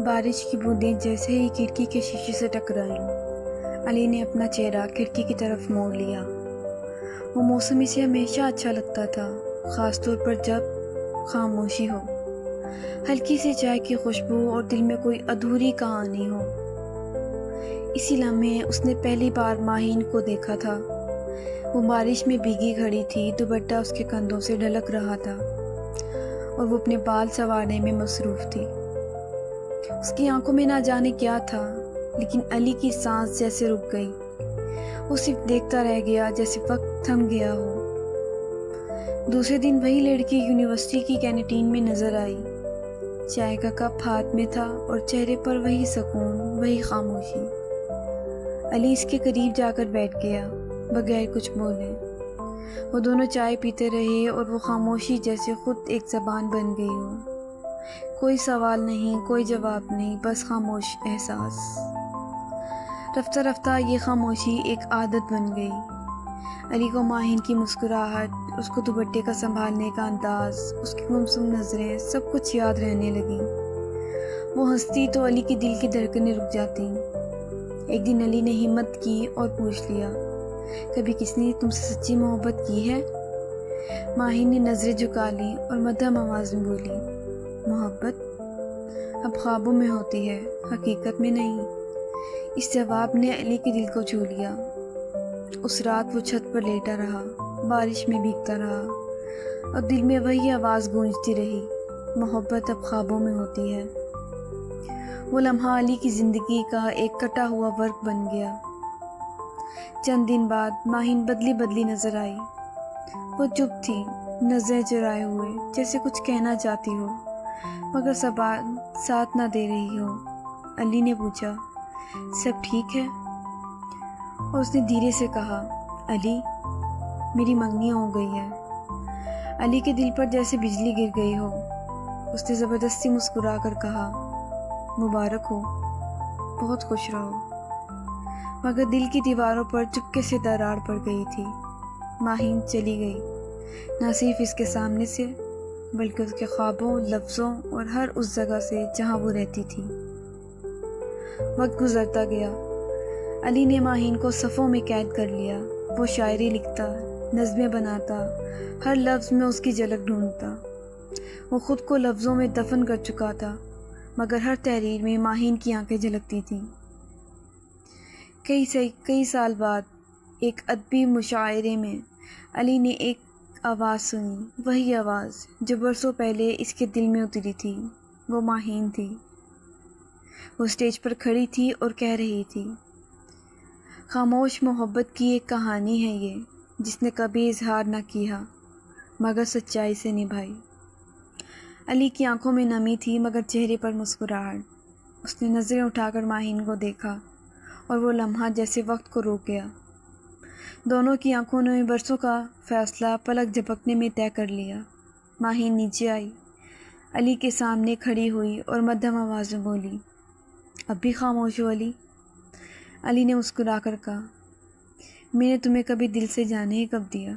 بارش کی بوندیں جیسے ہی کھڑکی کے شیشے سے ٹکرائیں، علی نے اپنا چہرہ کھڑکی کی طرف موڑ لیا۔ وہ موسم اسے ہمیشہ اچھا لگتا تھا، خاص طور پر جب خاموشی ہو، ہلکی سی چائے کی خوشبو اور دل میں کوئی ادھوری کہانی ہو۔ اسی لمحے اس نے پہلی بار ماہین کو دیکھا تھا۔ وہ بارش میں بھیگی کھڑی تھی، دوپٹہ اس کے کندھوں سے ڈھلک رہا تھا اور وہ اپنے بال سنوارنے میں مصروف تھی۔ اس کی آنکھوں میں نہ جانے کیا تھا، لیکن علی کی سانس جیسے رک گئی۔ وہ صرف دیکھتا رہ گیا، جیسے وقت تھم گیا ہو۔ دوسرے دن وہی لڑکی یونیورسٹی کی کینٹین میں نظر آئی۔ چائے کا کپ ہاتھ میں تھا اور چہرے پر وہی سکون، وہی خاموشی۔ علی اس کے قریب جا کر بیٹھ گیا، بغیر کچھ بولے۔ وہ دونوں چائے پیتے رہے اور وہ خاموشی جیسے خود ایک زبان بن گئی ہو۔ کوئی سوال نہیں، کوئی جواب نہیں، بس خاموش احساس۔ رفتہ رفتہ یہ خاموشی ایک عادت بن گئی۔ علی کو ماہین کی مسکراہٹ، اس کو دوپٹے کا سنبھالنے کا انداز، اس کی گمسم نظریں، سب کچھ یاد رہنے لگی۔ وہ ہنستی تو علی کے دل کی دھڑکنیں رک جاتی۔ ایک دن علی نے ہمت کی اور پوچھ لیا، کبھی کس نے تم سے سچی محبت کی ہے؟ ماہین نے نظریں جھکا لی اور مدھم آواز میں بولی، محبت اب خوابوں میں ہوتی ہے، حقیقت میں نہیں۔ اس جواب نے علی کے دل کو چھو لیا۔ اس رات وہ چھت پر لیٹا رہا، بارش میں بھیگتا رہا اور دل میں وہی آواز گونجتی رہی، محبت اب خوابوں میں ہوتی ہے۔ وہ لمحہ علی کی زندگی کا ایک کٹا ہوا ورق بن گیا۔ چند دن بعد ماہین بدلی بدلی نظر آئی۔ وہ چپ تھی، نظریں چرائے ہوئے، جیسے کچھ کہنا چاہتی ہو مگر زبان ساتھ نہ دے رہی ہو۔ علی نے پوچھا، سب ٹھیک ہے؟ اور اس نے دھیرے سے کہا، علی میری منگنی ہو گئی ہے۔ علی کے دل پر جیسے بجلی گر گئی ہو۔ اس نے زبردستی مسکرا کر کہا، مبارک ہو، بہت خوش رہو۔ مگر دل کی دیواروں پر چپکے سے دراڑ پڑ گئی تھی۔ ماہین چلی گئی، نہ صرف اس کے سامنے سے بلکہ اس کے خوابوں، لفظوں اور ہر اس جگہ سے جہاں وہ رہتی تھی۔ وقت گزرتا گیا۔ علی نے ماہین کو صفوں میں قید کر لیا۔ وہ شاعری لکھتا، نظمیں بناتا، ہر لفظ میں اس کی جھلک ڈھونڈتا۔ وہ خود کو لفظوں میں دفن کر چکا تھا، مگر ہر تحریر میں ماہین کی آنکھیں جھلکتی تھیں۔ کئی سال بعد ایک ادبی مشاعرے میں علی نے ایک آواز سنی، وہی آواز جو برسوں پہلے اس کے دل میں اتری تھی۔ وہ ماہین تھی۔ وہ اسٹیج پر کھڑی تھی اور کہہ رہی تھی، خاموش محبت کی ایک کہانی ہے یہ، جس نے کبھی اظہار نہ کیا مگر سچائی سے نبھائی۔ علی کی آنکھوں میں نمی تھی مگر چہرے پر مسکراہٹ۔ اس نے نظریں اٹھا کر ماہین کو دیکھا اور وہ لمحہ جیسے وقت کو روک گیا۔ دونوں کی آنکھوں نے برسوں کا فاصلہ پلک جھپکنے میں طے کر لیا۔ ماہین نیچے آئی، علی کے سامنے کھڑی ہوئی اور مدھم آواز میں بولی، اب بھی خاموش ہو علی؟ علی نے مسکرا کر کہا، میں نے تمہیں کبھی دل سے جانے ہی کب دیا؟